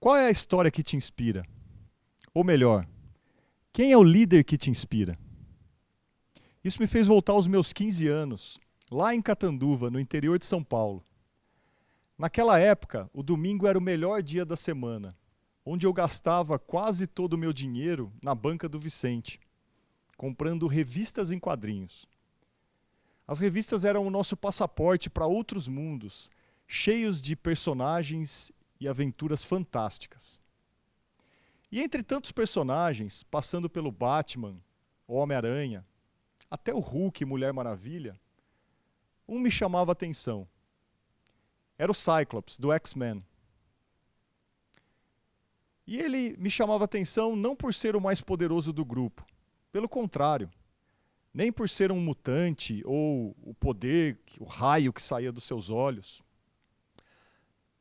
Qual é a história que te inspira? Ou melhor, quem é o líder que te inspira? Isso me fez voltar aos meus 15 anos, lá em Catanduva, no interior de São Paulo. Naquela época, o domingo era o melhor dia da semana, onde eu gastava quase todo o meu dinheiro na banca do Vicente, comprando revistas em quadrinhos. As revistas eram o nosso passaporte para outros mundos, cheios de personagens e aventuras fantásticas. E entre tantos personagens, passando pelo Batman, o Homem-Aranha, até o Hulk e Mulher Maravilha, um me chamava a atenção. Era o Cyclops, do X-Men. E ele me chamava a atenção não por ser o mais poderoso do grupo. Pelo contrário, nem por ser um mutante ou o poder, o raio que saía dos seus olhos.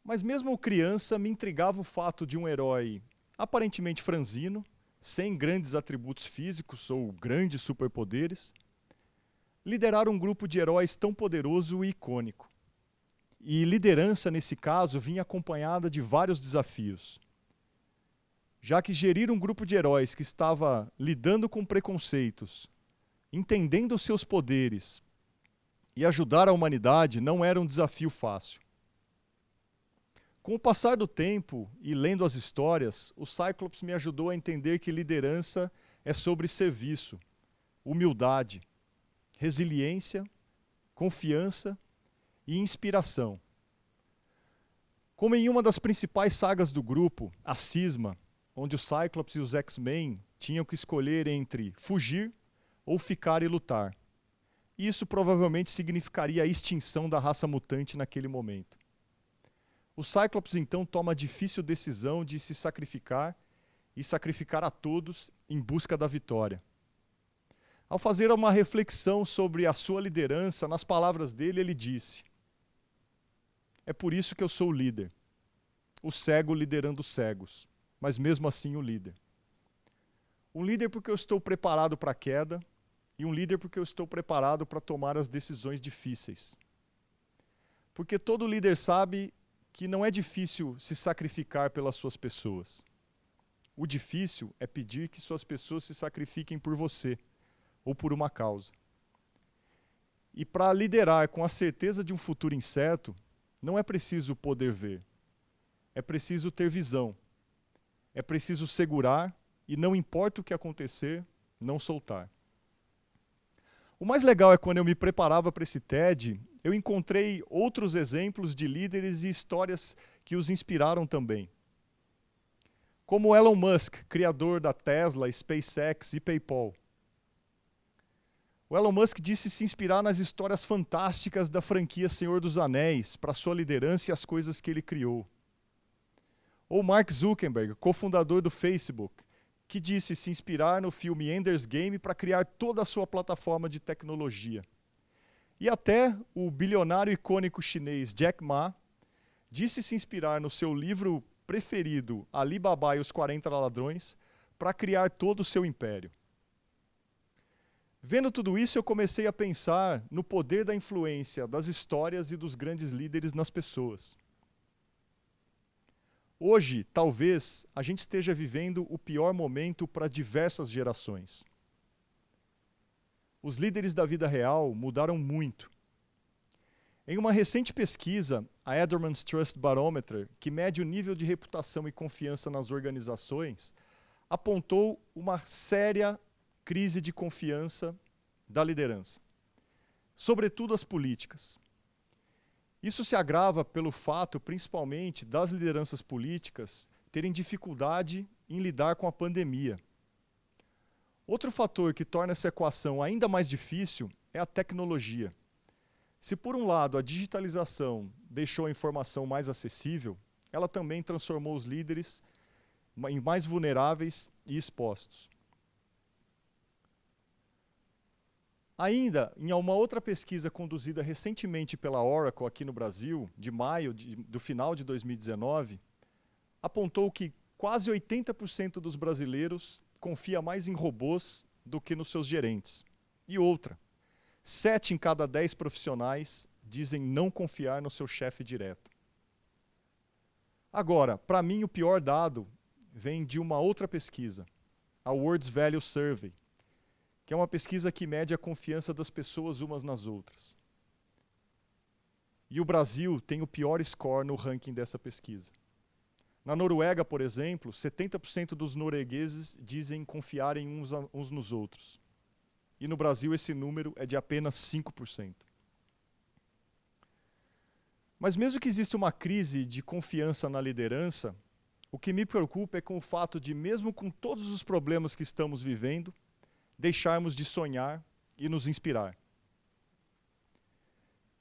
Mas mesmo criança me intrigava o fato de um herói aparentemente franzino, sem grandes atributos físicos ou grandes superpoderes, liderar um grupo de heróis tão poderoso e icônico. E liderança, nesse caso, vinha acompanhada de vários desafios. Já que gerir um grupo de heróis que estava lidando com preconceitos, entendendo os seus poderes e ajudar a humanidade não era um desafio fácil. Com o passar do tempo e lendo as histórias, o Cyclops me ajudou a entender que liderança é sobre serviço, humildade, resiliência, confiança e inspiração. Como em uma das principais sagas do grupo, a Cisma, onde o Cyclops e os X-Men tinham que escolher entre fugir ou ficar e lutar. Isso provavelmente significaria a extinção da raça mutante naquele momento. O Cyclops então toma a difícil decisão de se sacrificar e sacrificar a todos em busca da vitória. Ao fazer uma reflexão sobre a sua liderança, nas palavras dele, ele disse: "É por isso que eu sou o líder. O cego liderando os cegos, mas mesmo assim o líder. Um líder porque eu estou preparado para a queda e um líder porque eu estou preparado para tomar as decisões difíceis. Porque todo líder sabe que não é difícil se sacrificar pelas suas pessoas. O difícil é pedir que suas pessoas se sacrifiquem por você ou por uma causa. E para liderar com a certeza de um futuro incerto, não é preciso poder ver. É preciso ter visão. É preciso segurar e, não importa o que acontecer, não soltar." O mais legal é quando eu me preparava para esse TED, eu encontrei outros exemplos de líderes e histórias que os inspiraram também. Como Elon Musk, criador da Tesla, SpaceX e PayPal. O Elon Musk disse se inspirar nas histórias fantásticas da franquia Senhor dos Anéis para sua liderança e as coisas que ele criou. Ou Mark Zuckerberg, cofundador do Facebook, que disse se inspirar no filme Ender's Game para criar toda a sua plataforma de tecnologia. E até o bilionário icônico chinês Jack Ma disse se inspirar no seu livro preferido, Ali Baba e os 40 Ladrões, para criar todo o seu império. Vendo tudo isso, eu comecei a pensar no poder da influência das histórias e dos grandes líderes nas pessoas. Hoje, talvez, a gente esteja vivendo o pior momento para diversas gerações. Os líderes da vida real mudaram muito. Em uma recente pesquisa, a Edelman's Trust Barometer, que mede o nível de reputação e confiança nas organizações, apontou uma séria crise de confiança da liderança, sobretudo as políticas. Isso se agrava pelo fato, principalmente, das lideranças políticas terem dificuldade em lidar com a pandemia. Outro fator que torna essa equação ainda mais difícil é a tecnologia. Se, por um lado, a digitalização deixou a informação mais acessível, ela também transformou os líderes em mais vulneráveis e expostos. Ainda, em uma outra pesquisa conduzida recentemente pela Oracle aqui no Brasil, de maio do final de 2019, apontou que quase 80% dos brasileiros confia mais em robôs do que nos seus gerentes. E outra, 7 em cada 10 profissionais dizem não confiar no seu chefe direto. Agora, para mim, o pior dado vem de uma outra pesquisa, a Words Value Survey, que é uma pesquisa que mede a confiança das pessoas umas nas outras. E o Brasil tem o pior score no ranking dessa pesquisa. Na Noruega, por exemplo, 70% dos noruegueses dizem confiarem uns nos outros. E no Brasil esse número é de apenas 5%. Mas mesmo que exista uma crise de confiança na liderança, o que me preocupa é com o fato de, mesmo com todos os problemas que estamos vivendo, deixarmos de sonhar e nos inspirar.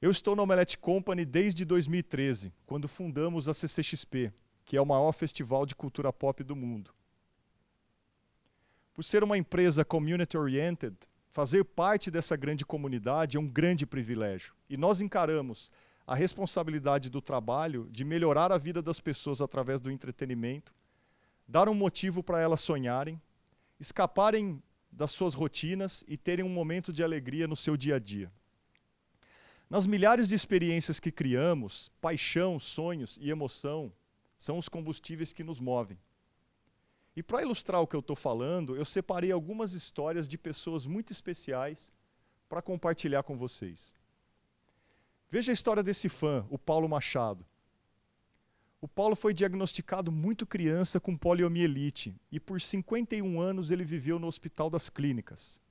Eu estou na Omelete Company desde 2013, quando fundamos a CCXP, que é o maior festival de cultura pop do mundo. Por ser uma empresa community-oriented, fazer parte dessa grande comunidade é um grande privilégio. E nós encaramos a responsabilidade do trabalho de melhorar a vida das pessoas através do entretenimento, dar um motivo para elas sonharem, escaparem das suas rotinas e terem um momento de alegria no seu dia a dia. Nas milhares de experiências que criamos, paixão, sonhos e emoção são os combustíveis que nos movem. E para ilustrar o que eu estou falando, eu separei algumas histórias de pessoas muito especiais para compartilhar com vocês. Veja a história desse fã, o Paulo Machado. O Paulo foi diagnosticado muito criança com poliomielite e por 51 anos ele viveu no Hospital das Clínicas,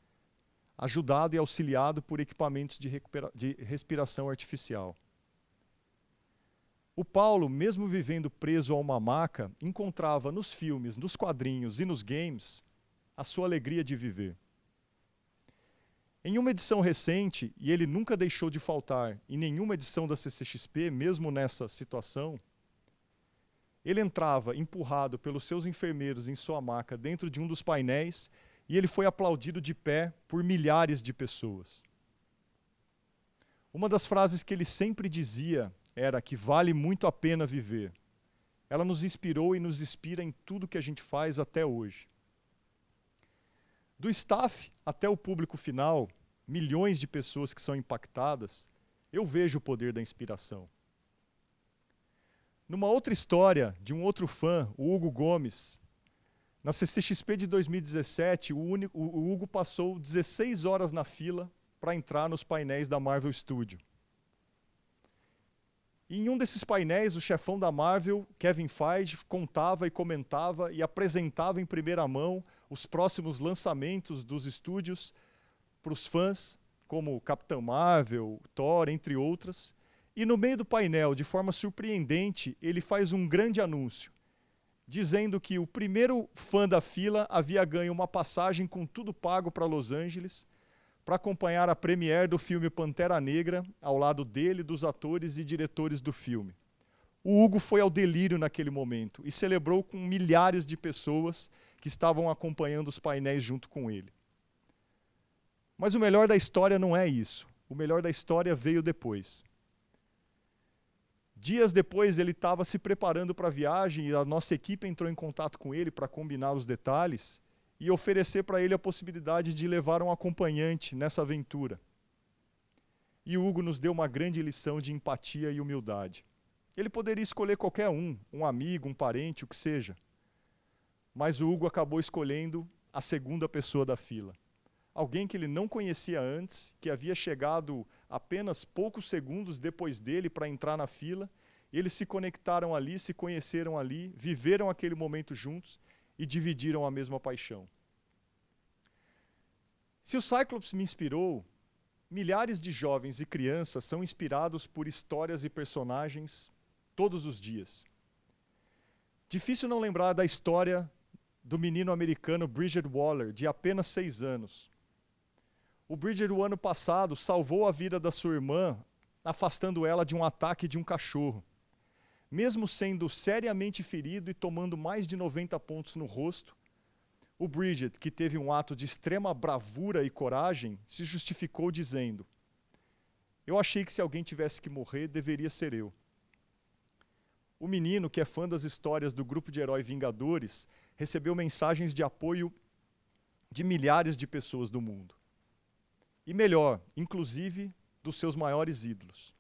ajudado e auxiliado por equipamentos de respiração artificial. O Paulo, mesmo vivendo preso a uma maca, encontrava nos filmes, nos quadrinhos e nos games a sua alegria de viver. Em uma edição recente, e ele nunca deixou de faltar em nenhuma edição da CCXP, mesmo nessa situação, ele entrava empurrado pelos seus enfermeiros em sua maca dentro de um dos painéis e ele foi aplaudido de pé por milhares de pessoas. Uma das frases que ele sempre dizia era que vale muito a pena viver. Ela nos inspirou e nos inspira em tudo que a gente faz até hoje. Do staff até o público final, milhões de pessoas que são impactadas, eu vejo o poder da inspiração. Numa outra história de um outro fã, o Hugo Gomes, na CCXP de 2017, o Hugo passou 16 horas na fila para entrar nos painéis da Marvel Studio. E em um desses painéis, o chefão da Marvel, Kevin Feige, contava e comentava e apresentava em primeira mão os próximos lançamentos dos estúdios para os fãs, como Capitão Marvel, Thor, entre outras. E no meio do painel, de forma surpreendente, ele faz um grande anúncio, dizendo que o primeiro fã da fila havia ganho uma passagem com tudo pago para Los Angeles, para acompanhar a premiere do filme Pantera Negra, ao lado dele, dos atores e diretores do filme. O Hugo foi ao delírio naquele momento e celebrou com milhares de pessoas que estavam acompanhando os painéis junto com ele. Mas o melhor da história não é isso. O melhor da história veio depois. Dias depois ele estava se preparando para a viagem e a nossa equipe entrou em contato com ele para combinar os detalhes e oferecer para ele a possibilidade de levar um acompanhante nessa aventura. E o Hugo nos deu uma grande lição de empatia e humildade. Ele poderia escolher qualquer um amigo, um parente, o que seja. Mas o Hugo acabou escolhendo a segunda pessoa da fila. Alguém que ele não conhecia antes, que havia chegado apenas poucos segundos depois dele para entrar na fila. Eles se conectaram ali, se conheceram ali, viveram aquele momento juntos e dividiram a mesma paixão. Se o Cyclops me inspirou, milhares de jovens e crianças são inspirados por histórias e personagens todos os dias. Difícil não lembrar da história do menino americano Bridget Waller, de apenas 6 anos. O Bridget, o ano passado, salvou a vida da sua irmã, afastando ela de um ataque de um cachorro. Mesmo sendo seriamente ferido e tomando mais de 90 pontos no rosto, o Bridget, que teve um ato de extrema bravura e coragem, se justificou dizendo: "Eu achei que se alguém tivesse que morrer, deveria ser eu." O menino, que é fã das histórias do grupo de herói Vingadores, recebeu mensagens de apoio de milhares de pessoas do mundo. E melhor, inclusive dos seus maiores ídolos.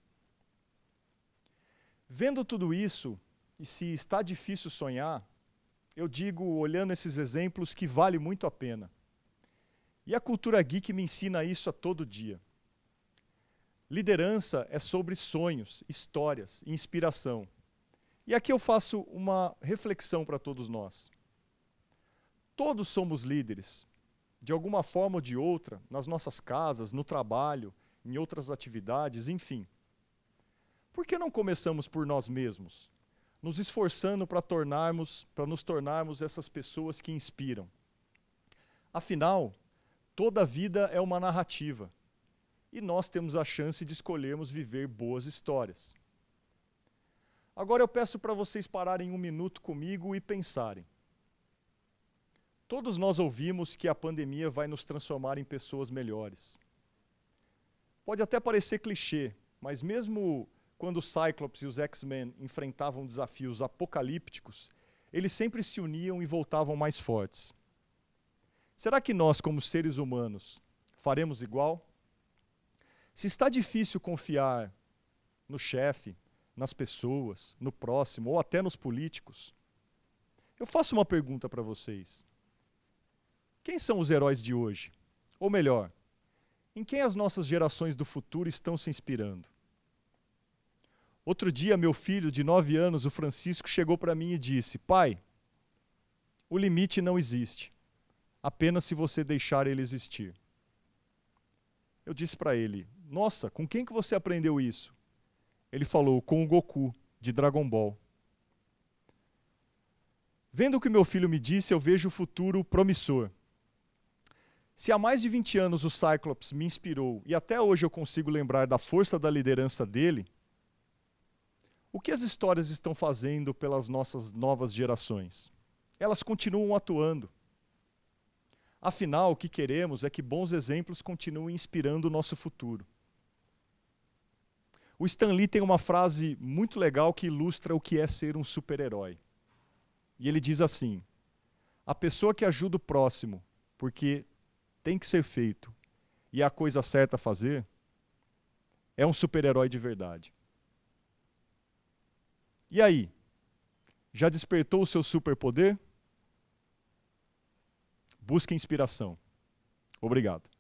Vendo tudo isso, e se está difícil sonhar, eu digo, olhando esses exemplos, que vale muito a pena. E a cultura geek me ensina isso a todo dia. Liderança é sobre sonhos, histórias e inspiração. E aqui eu faço uma reflexão para todos nós. Todos somos líderes, de alguma forma ou de outra, nas nossas casas, no trabalho, em outras atividades, enfim. Por que não começamos por nós mesmos, nos esforçando para nos tornarmos essas pessoas que inspiram? Afinal, toda a vida é uma narrativa, e nós temos a chance de escolhermos viver boas histórias. Agora eu peço para vocês pararem um minuto comigo e pensarem. Todos nós ouvimos que a pandemia vai nos transformar em pessoas melhores. Pode até parecer clichê, mas mesmo quando o Cyclops e os X-Men enfrentavam desafios apocalípticos, eles sempre se uniam e voltavam mais fortes. Será que nós, como seres humanos, faremos igual? Se está difícil confiar no chefe, nas pessoas, no próximo ou até nos políticos, eu faço uma pergunta para vocês. Quem são os heróis de hoje? Ou melhor, em quem as nossas gerações do futuro estão se inspirando? Outro dia, meu filho de 9 anos, o Francisco, chegou para mim e disse: "Pai, o limite não existe, apenas se você deixar ele existir." Eu disse para ele: "Nossa, com quem que você aprendeu isso?" Ele falou: "Com o Goku, de Dragon Ball." Vendo o que meu filho me disse, eu vejo o futuro promissor. Se há mais de 20 anos o Cyclops me inspirou e até hoje eu consigo lembrar da força da liderança dele, o que as histórias estão fazendo pelas nossas novas gerações? Elas continuam atuando. Afinal, o que queremos é que bons exemplos continuem inspirando o nosso futuro. O Stan Lee tem uma frase muito legal que ilustra o que é ser um super-herói. E ele diz assim: "A pessoa que ajuda o próximo porque tem que ser feito e é a coisa certa a fazer, é um super-herói de verdade." E aí? Já despertou o seu superpoder? Busque inspiração. Obrigado.